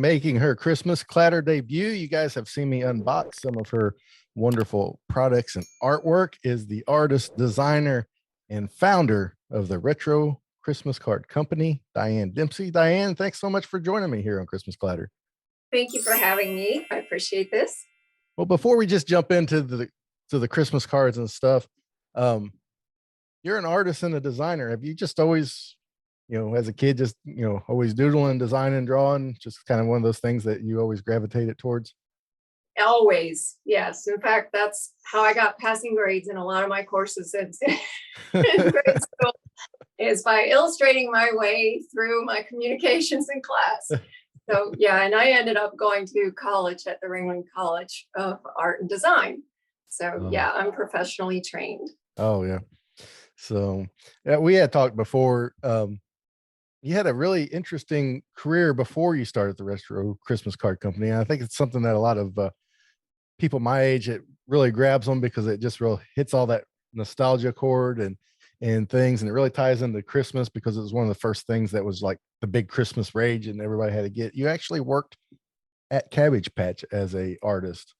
making her Christmas clatter debut. You guys have seen me unbox some of her wonderful products and artwork. Is the artist, designer, and founder of the Retro Christmas Card Company, Diane Dempsey. Diane, thanks so much for joining me here on Christmas Clatter. Thank you for having me. I appreciate this. Well, before we just jump into the Christmas cards and stuff, um, you're an artist and a designer. Have you just always, as a kid, just always doodling, designing, drawing, just kind of one of those things that you always gravitated towards? Always, yes. In fact, that's how I got passing grades in a lot of my courses in grade school, is by illustrating my way through my communications in class. So yeah, and I ended up going to college at the Ringling College of Art and Design. So yeah, I'm professionally trained. Oh yeah. So yeah, we had talked before. You had a really interesting career before you started the Retro Christmas Card Company. And I think it's something that a lot of people my age, it really grabs them because it just really hits all that nostalgia chord and things, and it really ties into Christmas because it was one of the first things that was like the big Christmas rage and everybody had to get. You actually worked at Cabbage Patch as a artist.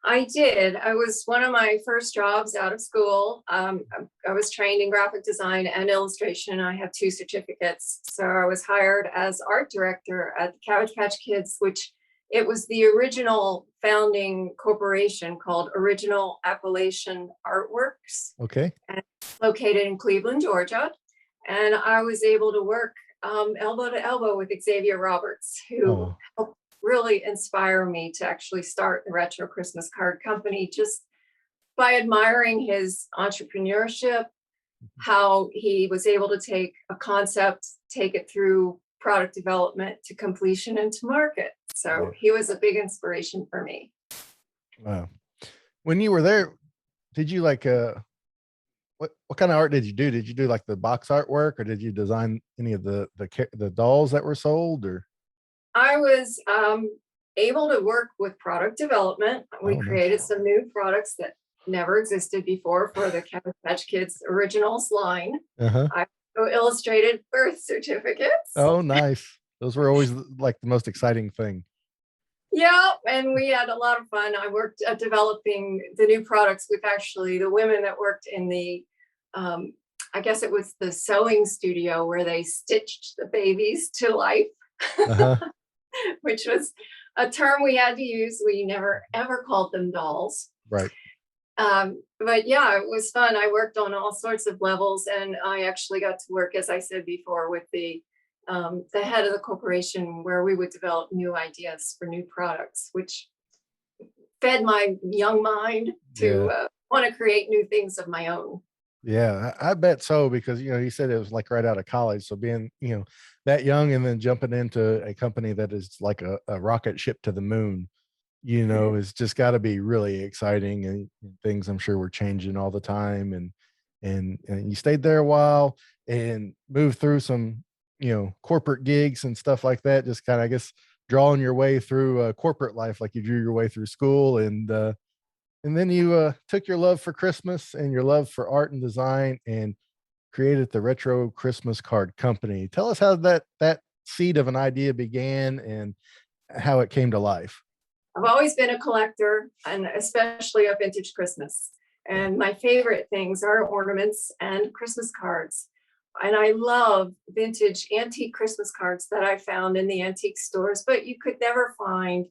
I did. I was one of my first jobs out of school. I was trained in graphic design and illustration. I have 2 certificates. So I was hired as art director at the Cabbage Patch Kids, which it was the original founding corporation called Original Appalachian Artworks. Okay. And located in Cleveland, Georgia. And I was able to work elbow to elbow with Xavier Roberts, who helped really inspire me to actually start the Retro Christmas Card Company, just by admiring his entrepreneurship, how he was able to take a concept, take it through product development to completion and to market. So he was a big inspiration for me. Wow. When you were there, did you like what kind of art did you do? Did you do like the box artwork, or did you design any of the dolls that were sold? Or I was able to work with product development. We created some new products that never existed before for the Cabbage Patch Kids Originals line. I illustrated birth certificates. Oh, nice. Those were always like the most exciting thing. Yeah, and we had a lot of fun. I worked at developing the new products with actually the women that worked in the, I guess it was the sewing studio where they stitched the babies to life, which was a term we had to use. We never ever called them dolls. Right. But yeah, it was fun. I worked on all sorts of levels, and I actually got to work, as I said before, with the head of the corporation, where we would develop new ideas for new products, which fed my young mind to want to create new things of my own. Yeah, I bet so, because you said it was like right out of college, so being that young and then jumping into a company that is like a rocket ship to the moon, it's just got to be really exciting, and things I'm sure were changing all the time, and you stayed there a while and moved through some corporate gigs and stuff like that, just kind of, I guess, drawing your way through corporate life like you drew your way through school, and then you took your love for Christmas and your love for art and design and created the Retro Christmas Card Company. Tell us how that seed of an idea began and how it came to life. I've always been a collector, and especially of vintage Christmas. And my favorite things are ornaments and Christmas cards. And I love vintage antique Christmas cards that I found in the antique stores, but you could never find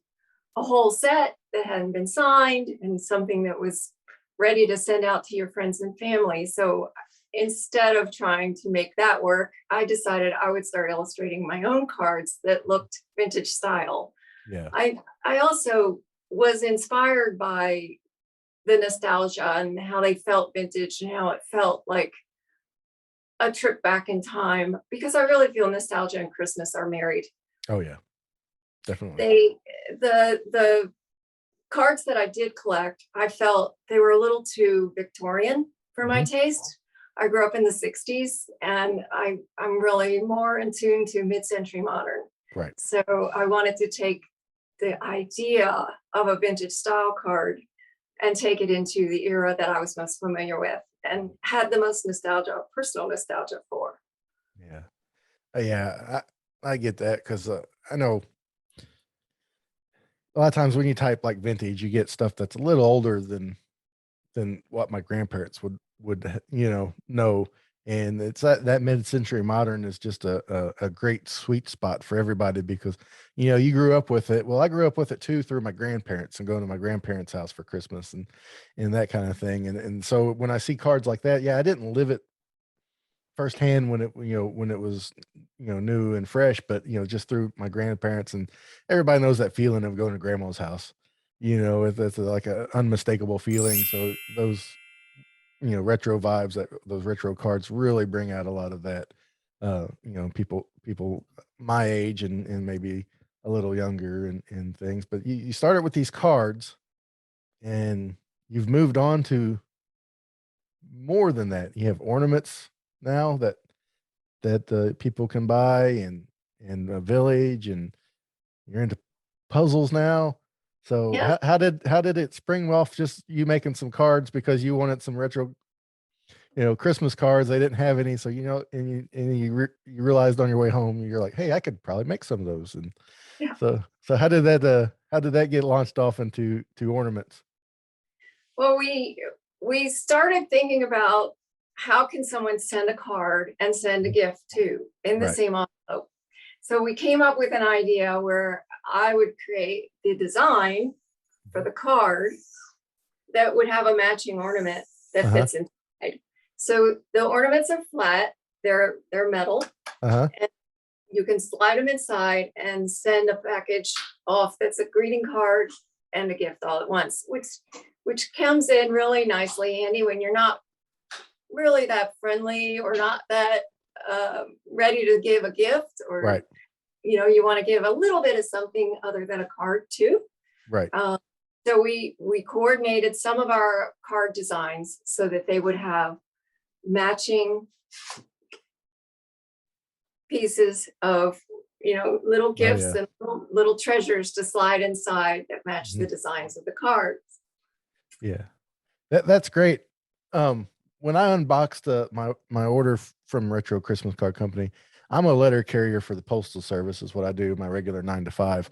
a whole set that hadn't been signed and something that was ready to send out to your friends and family. So instead of trying to make that work, I decided I would start illustrating my own cards that looked vintage style. Yeah. I also was inspired by the nostalgia and how they felt vintage and how it felt like a trip back in time, because I really feel nostalgia and Christmas are married. Oh yeah, definitely. The cards that I did collect, I felt they were a little too Victorian for my taste. I grew up in the 60s, and I'm really more in tune to mid-century modern. Right. So I wanted to take the idea of a vintage style card and take it into the era that I was most familiar with and had the most nostalgia, personal nostalgia for. Yeah. Yeah. I get that, because I know a lot of times when you type like vintage, you get stuff that's a little older than what my grandparents would know. And it's that mid-century modern is just a great sweet spot for everybody because you grew up with it. Well, I grew up with it too through my grandparents and going to my grandparents' house for Christmas and that kind of thing. And so when I see cards like that, yeah, I didn't live it firsthand when it was new and fresh, but just through my grandparents, and everybody knows that feeling of going to grandma's house. It's like a unmistakable feeling. So those retro vibes, that those retro cards really bring out a lot of that. People my age and maybe a little younger and things, but you started with these cards and you've moved on to more than that. You have ornaments now that people can buy, and a village, and you're into puzzles now. So Yeah. how did it spring off just you making some cards because you wanted some retro Christmas cards? They didn't have any, so you realized on your way home, you're like, hey, I could probably make some of those. And Yeah. so how did that get launched off into ornaments? Well, we started thinking about how can someone send a card and send a gift too in the Right. same envelope. So we came up with an idea where I would create the design for the card that would have a matching ornament that Uh-huh. fits inside. So the ornaments are flat, they're metal, Uh-huh. and you can slide them inside and send a package off that's a greeting card and a gift all at once, which comes in really nicely handy when you're not really that friendly or not that ready to give a gift, or Right. you want to give a little bit of something other than a card too. Right. Um, so we coordinated some of our card designs so that they would have matching pieces of little Oh gifts yeah. and little treasures to slide inside that match the Mhm. designs of the cards. Yeah. That's great. When I unboxed my order from Retro Christmas Card Company, I'm a letter carrier for the Postal Service, is what I do, my regular 9 to 5.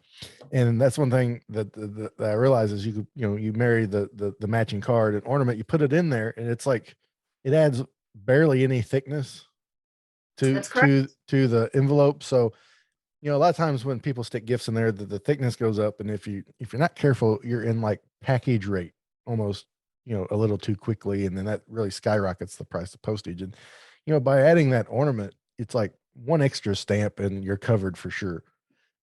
And that's one thing that I realize is you marry the matching card and ornament, you put it in there, and it's like it adds barely any thickness to That's correct. to the envelope. So a lot of times when people stick gifts in there, the thickness goes up, and if you're not careful, you're in like package rate almost, a little too quickly, and then that really skyrockets the price of postage. And by adding that ornament, it's like one extra stamp, and you're covered for sure.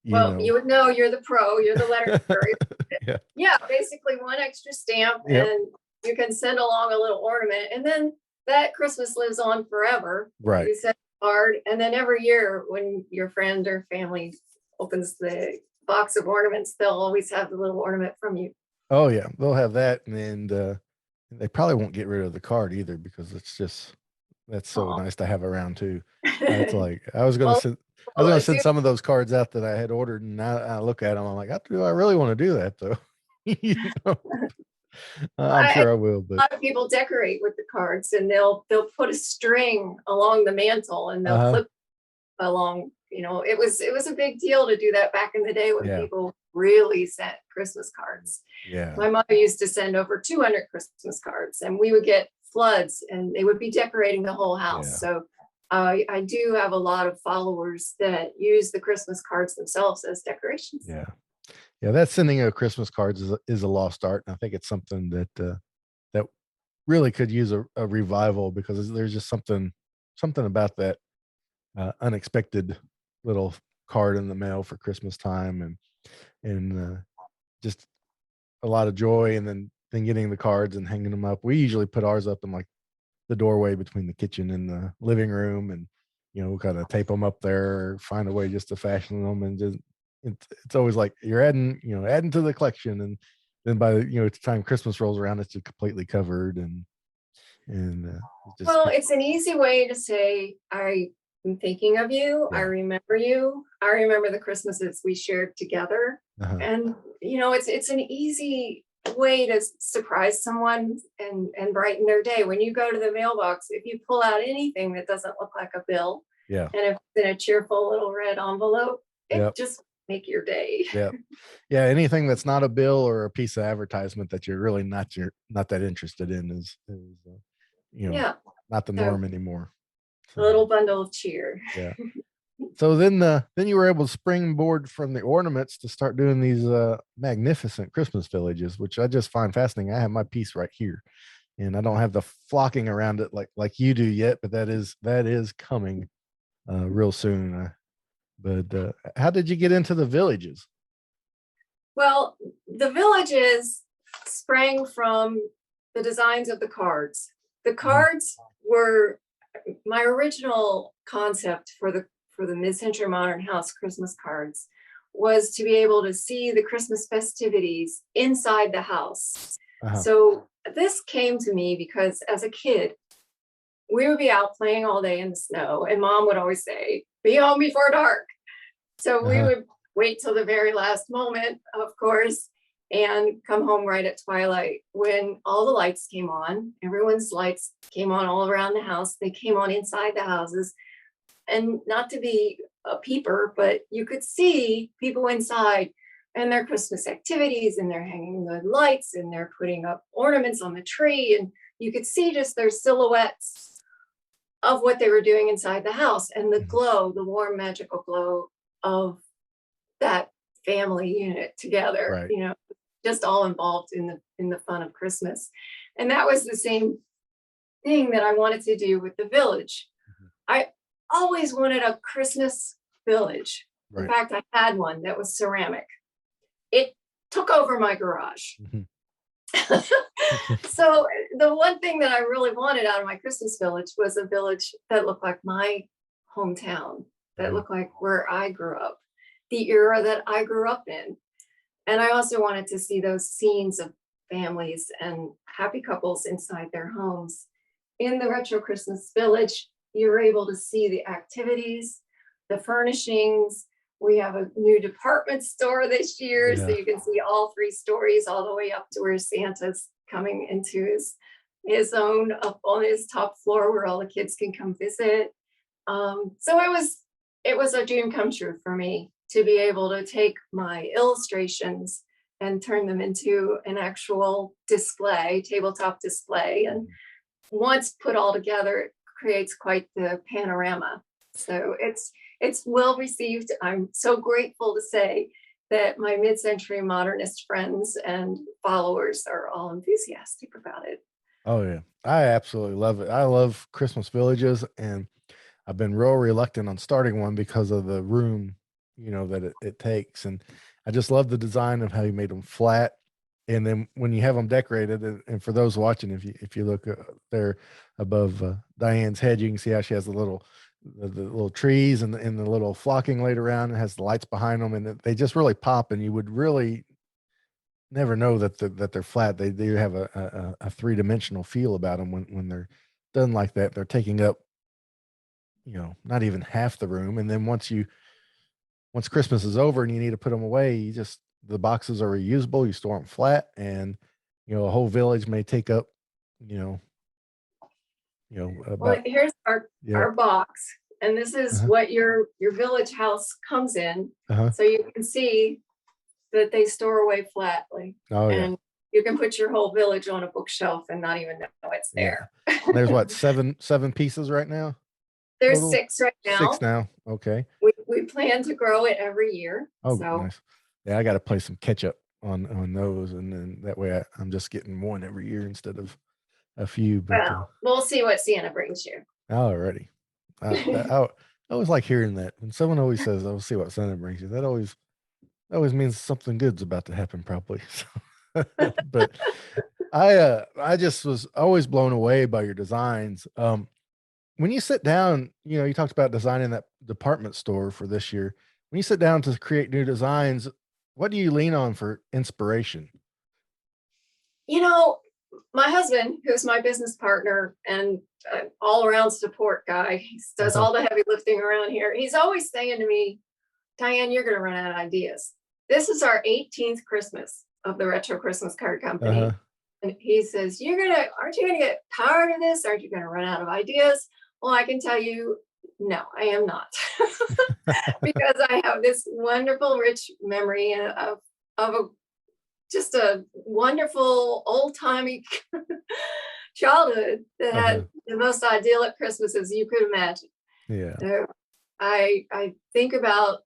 You Well, you know, would know, you're the pro, you're the letter carrier. yeah, Yeah, basically one extra stamp, yep, and you can send along a little ornament, and then that Christmas lives on forever. right. You send a card, and then every year when your friend or family opens the box of ornaments, they'll always have the little ornament from you. Oh yeah, they'll have that, and they probably won't get rid of the card either because that's so Oh. nice to have around too. It's like Well, I was gonna I send do. some of those cards out that I had ordered, and now I look at them, I'm like, do I really want to do that though? you know, I'm I, sure I will, but a lot of people decorate with the cards, and they'll put a string along the mantle, and they'll uh-huh, clip along. It was a big deal to do that back in the day when yeah, people really sent Christmas cards. yeah, My mother used to send over 200 Christmas cards, and we would get floods, and they would be decorating the whole house. yeah, So I do have a lot of followers that use the Christmas cards themselves as decorations. yeah, yeah. That sending of Christmas cards is a lost art, and I think it's something that really could use a revival because there's just something about that unexpected little card in the mail for Christmas time, and just a lot of joy, and then getting the cards and hanging them up. We usually put ours up in like the doorway between the kitchen and the living room, and kind of tape them up there, or find a way just to fashion them, and just it's always like you're adding to the collection, and then by the time Christmas rolls around, it's just completely covered, and it's just Well, it's an easy way to say, I'm thinking of you. I yeah, remember you. I remember the Christmases we shared together. uh-huh, And it's an easy way to surprise someone and brighten their day. When you go to the mailbox, if you pull out anything that doesn't look like a bill, yeah, and if it's in a cheerful little red envelope, it yeah, just make your day. Yeah. Yeah. Anything that's not a bill or a piece of advertisement that you're really not that interested in is you know, Yeah. not the So norm anymore. a So little bundle of cheer. yeah. So then you were able to springboard from the ornaments to start doing these magnificent Christmas villages, which I just find fascinating. I have my piece right here, and I don't have the flocking around it like you do yet, but that is coming real soon. But how did you get into the villages? Well, the villages sprang from the designs of the cards. The Mhm. cards were my original concept for the mid-century modern house Christmas cards was to be able to see the Christmas festivities inside the house. Uh-huh. So this came to me because as a kid, we would be out playing all day in the snow, and mom would always say, "Be home before dark." So we Uh-huh. would wait till the very last moment, of course, and come home right at twilight when all the lights came on. Everyone's lights came on all around the house. They came on inside the houses. And not to be a peeper, but you could see people inside and their Christmas activities, and they're hanging the lights and they're putting up ornaments on the tree. And you could see just their silhouettes of what they were doing inside the house and the Mhm. glow, the warm, magical glow of that family unit together, Right. just all involved in the fun of Christmas. And that was the same thing that I wanted to do with the village. Mhm. I always wanted a Christmas village. In Right. fact, I had one that was ceramic. It took over my garage. Mhm. So the one thing that I really wanted out of my Christmas village was a village that looked like my hometown, that Mhm. looked like where I grew up, the era that I grew up in. And I also wanted to see those scenes of families and happy couples inside their homes. In the Retro Christmas Village, you're able to see the activities, the furnishings. We have a new department store this year, so Yeah. you can see all three stories, all the way up to where Santa's coming into his own up on his top floor where all the kids can come visit. So it was a dream come true for me to be able to take my illustrations and turn them into an actual display, tabletop display. And Mhm. once put all together, it creates quite the panorama. So it's well received. I'm so grateful to say that my mid-century modernist friends and followers are all enthusiastic about it. Oh yeah. I absolutely love it. I love Christmas villages, and I've been real reluctant on starting one because of the room, that it takes. And I just love the design of how you made them flat. And then when you have them decorated, and for those watching, if you look there above Diane's head, you can see how she has the little trees and the little flocking laid around. It has the lights behind them, and they just really pop. And you would really never know that they're flat. They do have a three-dimensional feel about them when they're done like that. They're taking up not even half the room. And then once Christmas is over and you need to put them away, the boxes are reusable. You store them flat, and a whole village may take up, you know, Well, about here's yeah. our box, and this is Uh-huh. what your village house comes in. Uh-huh. So you can see that they store away flatly, Oh yeah. and you can put your whole village on a bookshelf and not even know it's Yeah. there. And there's what, seven pieces right now There's total? 6 right Six now. now. Okay. We plan to grow it every year. Oh, So, nice. Yeah, I got to play some catch up on those, and then that way I'm just getting one every year instead of a few. But well, we'll see what Santa brings you. alriady. I always like hearing that when someone always says, "I'll see what Santa brings you." That always means something good's about to happen, probably. So, but I just was always blown away by your designs. When you sit down, you talked about designing that department store for this year. When you sit down to create new designs, what do you lean on for inspiration? You know, my husband, who's my business partner and all around support guy, he does Uh-huh. all the heavy lifting around here. He's always saying to me, Diane, you're going to run out of ideas. This is our 18th Christmas of the Retro Christmas Card Uh-huh. Company. And he says, aren't you going to get tired of this? Aren't you going to run out of ideas? Well, I can tell you No, I am not. Because I have this wonderful, rich memory of a just a wonderful old-timey childhood that Uh-huh. had the most idyllic Christmases you could imagine. Yeah. So I think about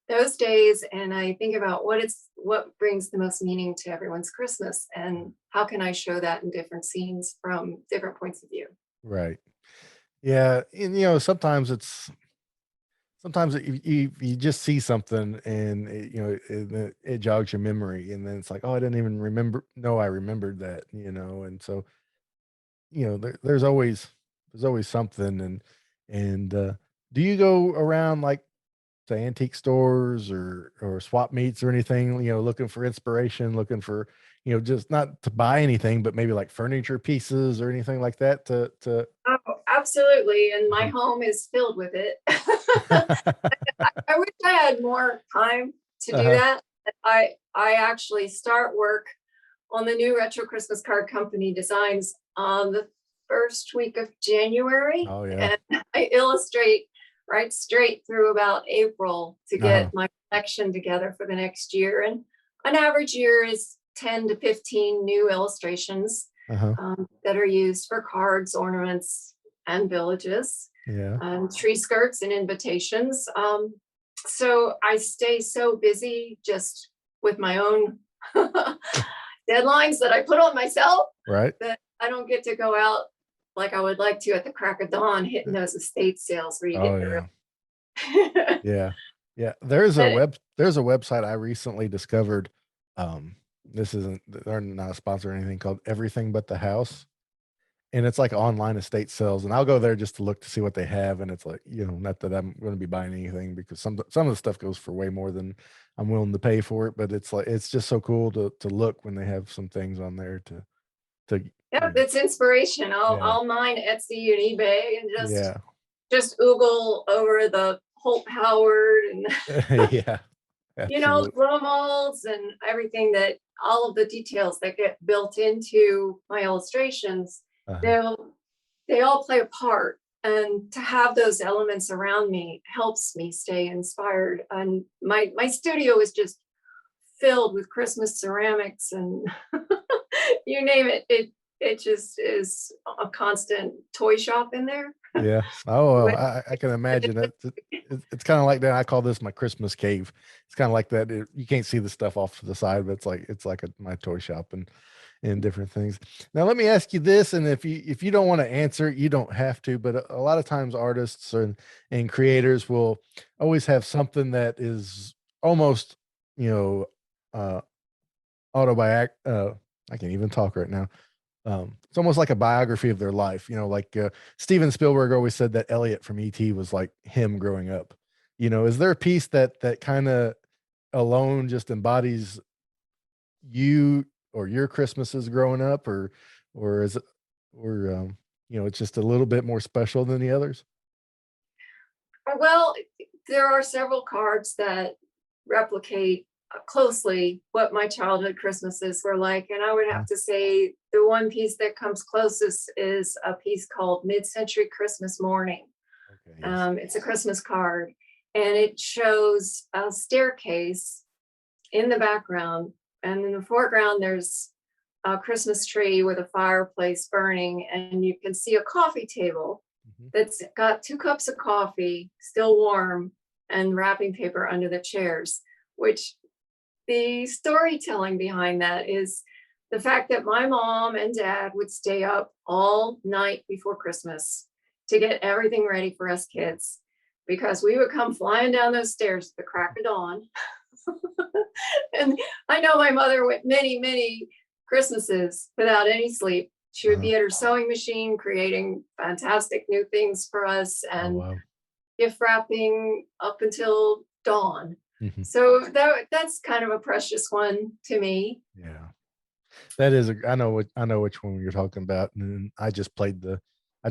those days and I think about what brings the most meaning to everyone's Christmas and how can I show that in different scenes from different points of view. Right. Yeah, and, you know, sometimes you just see something and it jogs your memory, and then it's like, oh, I didn't even remember. No, I remembered that, and so there's always something, and do you go around like to antique stores or swap meets or anything, looking for inspiration, looking for, just not to buy anything, but maybe like furniture pieces or anything like that to Oh, absolutely. And my uh-huh. home is filled with it. I wish I had more time to do Uh-huh. that. I actually start work on the new retro Christmas card company designs on the first week of January, Oh yeah. and I illustrate right straight through about April to Uh-huh. get my collection together for the next year. And an average year is 10 to 15 new illustrations Uh-huh. that are used for cards, ornaments, and villages, Yeah. tree skirts, and invitations. So I stay so busy just with my own deadlines that I put on myself Right. that I don't get to go out like I would like to at the crack of dawn hitting those estate sales where you Oh get the yeah. real. Yeah. Yeah. There's a But website I recently discovered. This isn't they're not a sponsor or anything, called Everything But the House. And it's like online estate sales. And I'll go there just to look to see what they have. And it's like, not that I'm going to be buying anything, because some of the stuff goes for way more than I'm willing to pay for it. But it's like it's just so cool to look when they have some things on there to yeah, it's inspiration. yeah. I'll mine Etsy and eBay and Yeah. just oogle over the Holt Howard and Yeah. Absolutely. blow molds and everything that all of the details that get built into my illustrations, Uh-huh. they'll they all play a part. And to have those elements around me helps me stay inspired. And my studio is just filled with Christmas ceramics and you name it. It just is a constant toy shop in there. Yeah. Oh, well, With I can imagine that. It's kind of like that. I call this my Christmas cave. It's kind of like that. You can't see the stuff off to the side, but it's like my toy shop and different things. Now, let me ask you this, and if you don't want to answer, you don't have to. But a lot of times, artists and creators will always have something that is almost, you know, uh, autobiog. I can't even talk right now. It's almost like a biography of their life, like Steven Spielberg always said that Elliot from ET was like him growing up. Is there a piece that kind of alone just embodies you or your Christmases growing up, or is it, or it's just a little bit more special than the others? well, there are several cards that replicate closely what my childhood Christmases were like. And I would Uh, have to say the one piece that comes closest is a piece called Mid Century Christmas Morning. okay, yes. It's a Christmas card, and it shows a staircase in the background. And in the foreground, there's a Christmas tree with a fireplace burning, and you can see a coffee table Mhm. that's got 2 cups of coffee still warm and wrapping paper under the chairs, which the storytelling behind that is the fact that my mom and dad would stay up all night before Christmas to get everything ready for us kids because we would come flying down those stairs at the crack of dawn. And I know my mother went many, many Christmases without any sleep. She would Uh-huh. be at her sewing machine creating fantastic new things for us Oh and wow. gift wrapping up until dawn. Mhm. So that's kind of a precious one to me. Yeah. That is I know which one you're talking about, and I just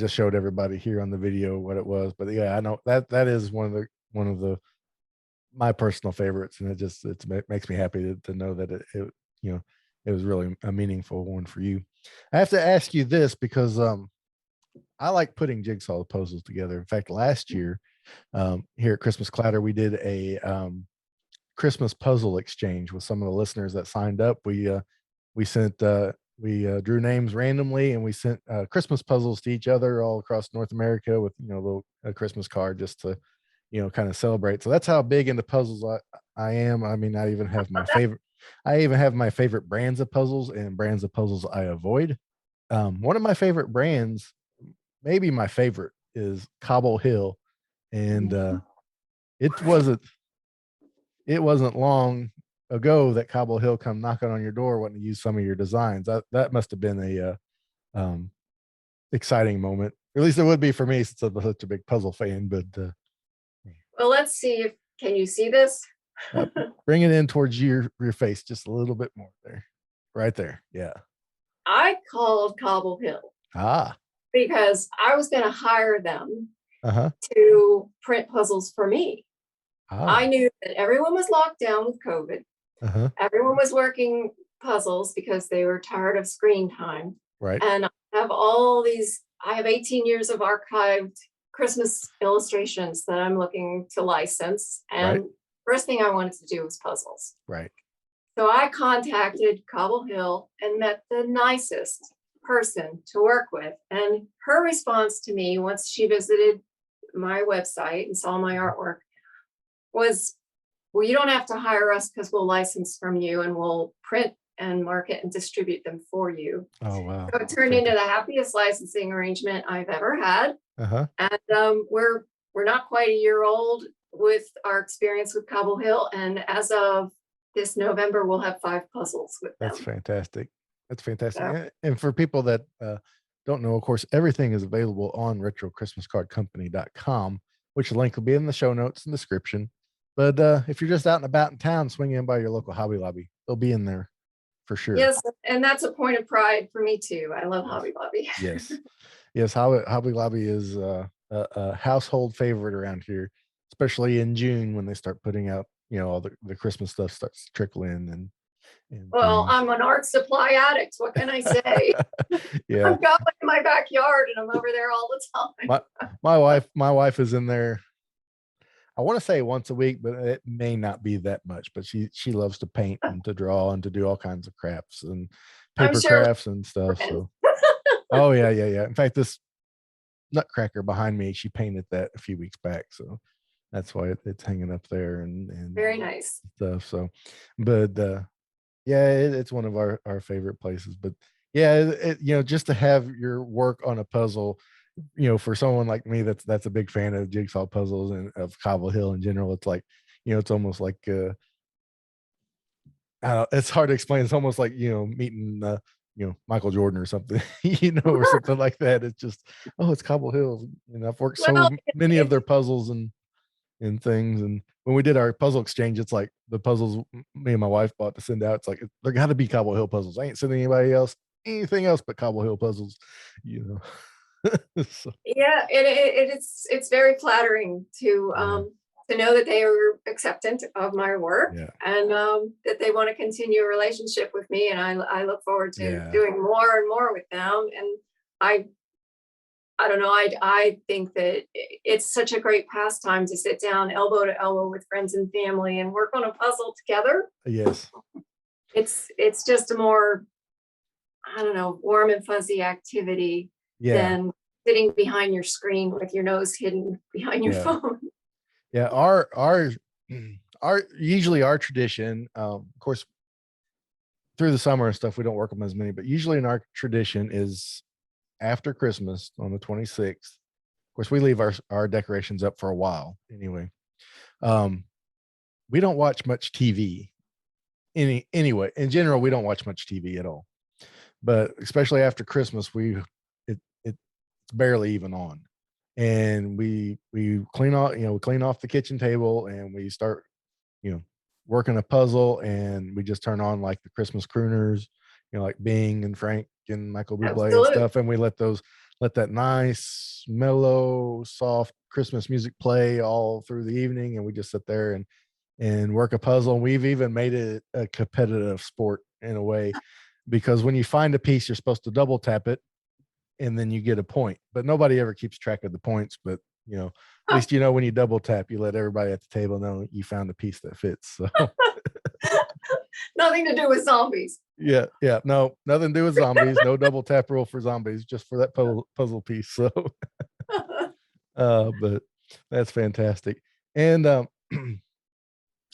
showed everybody here on the video what it was, but yeah, I know that is one of the my personal favorites, and it makes me happy to know that you know it was really a meaningful one for you. I have to ask you this because I like putting jigsaw puzzles together. In fact, last year, here at Christmas Clatter, we did a Christmas puzzle exchange with some of the listeners that signed up. We sent we drew names randomly, and we sent Christmas puzzles to each other all across North America with a little Christmas card just to kind of celebrate. So that's how big into puzzles I am. I mean, I even have my favorite. I even have my favorite brands of puzzles and brands of puzzles I avoid. One of my favorite brands, maybe my favorite, is Cobble Hill, and it wasn't it wasn't long ago that Cobble Hill come knocking on your door wanting to use some of your designs. That must have been a exciting moment. At least it would be for me since I'm such a big puzzle fan. But Well, let's see if can you see this? bring it in towards your face just a little bit more there, right there. Yeah. I called Cobble Hill Ah. because I was going to hire them Uh-huh. to print puzzles for me. I Ah. knew that everyone was locked down with COVID. Uh-huh. Everyone was working puzzles because they were tired of screen time. Right. And I have 18 years of archived Christmas illustrations that I'm looking to license. And Right. first thing I wanted to do was puzzles. Right. So I contacted Cobble Hill and met the nicest person to work with. And her response to me, once she visited my website and saw my artwork, was, well, you don't have to hire us because we'll license from you and we'll print and market and distribute them for you. Oh, wow. So it turned into the happiest licensing arrangement I've ever had. Uh-huh. And we're not quite a year old with our experience with Cobble Hill. And as of this November, we'll have 5 puzzles with them. That's fantastic. That's fantastic. Yeah. And for people that don't know, of course, everything is available on retrochristmascardcompany.com, which the link will be in the show notes and description. But if you're just out and about in town, swing in by your local Hobby Lobby. They'll be in there for sure. Yes, and that's a point of pride for me too. I love Hobby Lobby. Yes. Yes, Hobby Lobby is a household favorite around here, especially in June when they start putting out, all the Christmas stuff starts to trickle in and Well, things. I'm an art supply addict. What can I say? Yeah. I've got one in my backyard and I'm over there all the time. My wife is in there. I want to say once a week, but it may not be that much. But she loves to paint and to draw and to do all kinds of crafts and I'm paper sure crafts and stuff. So, oh yeah. In fact, this nutcracker behind me, she painted that a few weeks back, so that's why it's hanging up there and very nice stuff. So, but yeah, it's one of our favorite places. But yeah, just to have your work on a puzzle, for someone like me that's a big fan of jigsaw puzzles and of Cobble Hill in general, it's like, it's almost like it's hard to explain. It's almost like meeting Michael Jordan or something, or something like that. It's just, oh, it's Cobble Hill, and I've worked so many of their puzzles and things. And when we did our puzzle exchange, it's like the puzzles me and my wife bought to send out, it's like there got to be Cobble Hill puzzles. I ain't sending anybody else anything else but Cobble Hill puzzles. So. Yeah, it's very flattering to know that they are acceptant of my work, and that they want to continue a relationship with me, and I look forward to doing more and more with them. And I don't know, I think that it's such a great pastime to sit down elbow to elbow with friends and family and work on a puzzle together. Yes, it's just a more, I don't know, warm and fuzzy activity than sitting behind your screen with your nose hidden behind your phone. Yeah, our usually our tradition, of course, through the summer and stuff, we don't work them as many, but usually in our tradition is after Christmas on the 26th. Of course, we leave our decorations up for a while anyway. We don't watch much TV. Anyway, in general, we don't watch much TV at all. But especially after Christmas, it's barely even on. And we clean off the kitchen table and we start, working a puzzle, and we just turn on like the Christmas crooners, like Bing and Frank and Michael Bublé and stuff. And we let that nice, mellow, soft Christmas music play all through the evening. And we just sit there and work a puzzle. And we've even made it a competitive sport in a way, because when you find a piece, you're supposed to double tap it and then you get a point. But nobody ever keeps track of the points. But at least when you double tap, you let everybody at the table know you found a piece that fits. So Nothing to do with zombies. yeah, no, nothing to do with zombies. No double tap rule for zombies, just for that puzzle piece. So, but that's fantastic. And I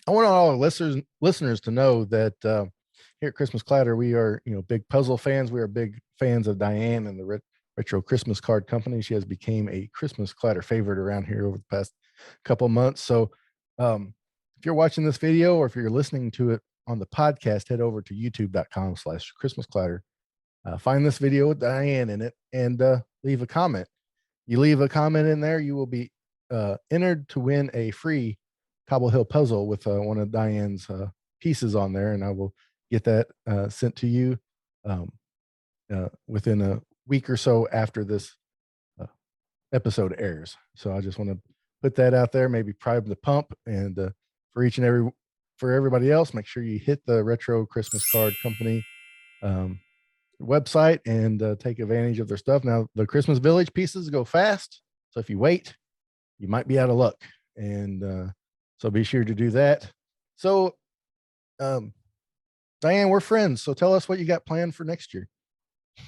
want all our listeners to know that here at Christmas Clatter, we are big puzzle fans. We are big fans of Diane and the Retro Christmas Card Company. She has become a Christmas Clatter favorite around here over the past couple months. So if you're watching this video or if you're listening to it on the podcast, head over to youtube.com/Christmas Clatter. Find this video with Diane in it and leave a comment. You leave a comment in there, you will be entered to win a free Cobble Hill puzzle with one of Diane's pieces on there, and I will get that sent to you within a week or so after this episode airs. So I just want to put that out there, maybe prime the pump, and for everybody else, make sure you hit the Retro Christmas Card Company website and take advantage of their stuff. Now, the Christmas Village pieces go fast, so if you wait, you might be out of luck, and so be sure to do that. So, Diane, we're friends, so tell us what you got planned for next year.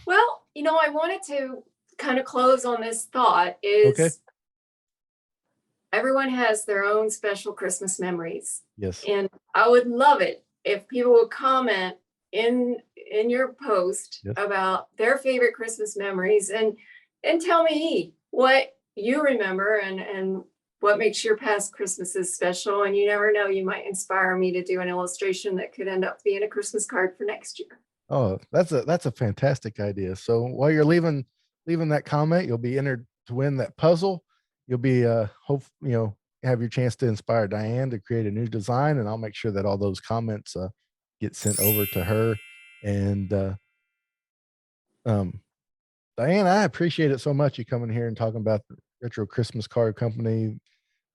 Well, I wanted to kind of close on this thought is Okay. Everyone has their own special Christmas memories. Yes. And I would love it if people would comment in your post about their favorite Christmas memories and tell me what you remember and what makes your past Christmases special. And you never know, you might inspire me to do an illustration that could end up being a Christmas card for next year. Oh, that's a fantastic idea. So while you're leaving that comment, you'll be entered to win that puzzle. You'll be have your chance to inspire Diane to create a new design, and I'll make sure that all those comments get sent over to her. And Diane, I appreciate it so much you coming here and talking about the Retro Christmas Card Company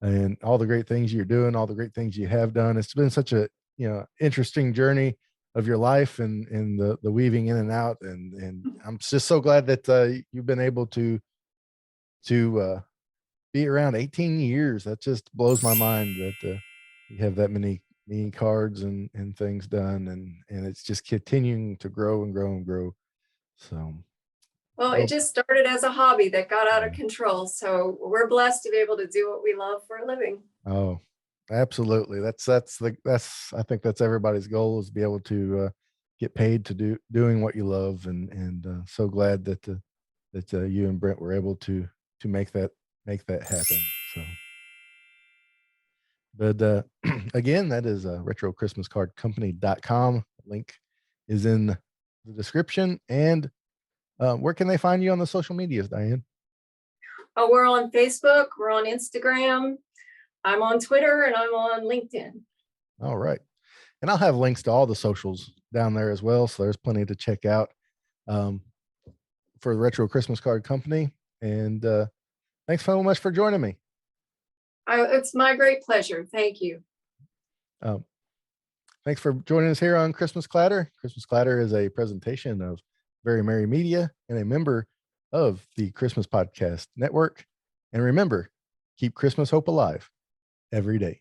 and all the great things you're doing, all the great things you have done. It's been such a interesting journey of your life and the weaving in and out, and I'm just so glad that you've been able to be around 18 years. That just blows my mind that you have that many cards and things done, and it's just continuing to grow and grow and grow. So well, it just started as a hobby that got out of control, so we're blessed to be able to do what we love for a living. Oh, absolutely. I think that's everybody's goal, is to be able to get paid to doing what you love, and so glad that you and Brent were able to make that happen. So, but again, that is retrochristmascardcompany.com. Link is in the description. And where can they find you on the social medias, Diane? Oh, we're on Facebook, we're on Instagram, I'm on Twitter, and I'm on LinkedIn. All right. And I'll have links to all the socials down there as well, so there's plenty to check out for the Retro Christmas Card Company. And thanks so much for joining me. It's my great pleasure. Thank you. Thanks for joining us here on Christmas Clatter. Christmas Clatter is a presentation of Very Merry Media and a member of the Christmas Podcast Network. And remember, keep Christmas hope alive every day.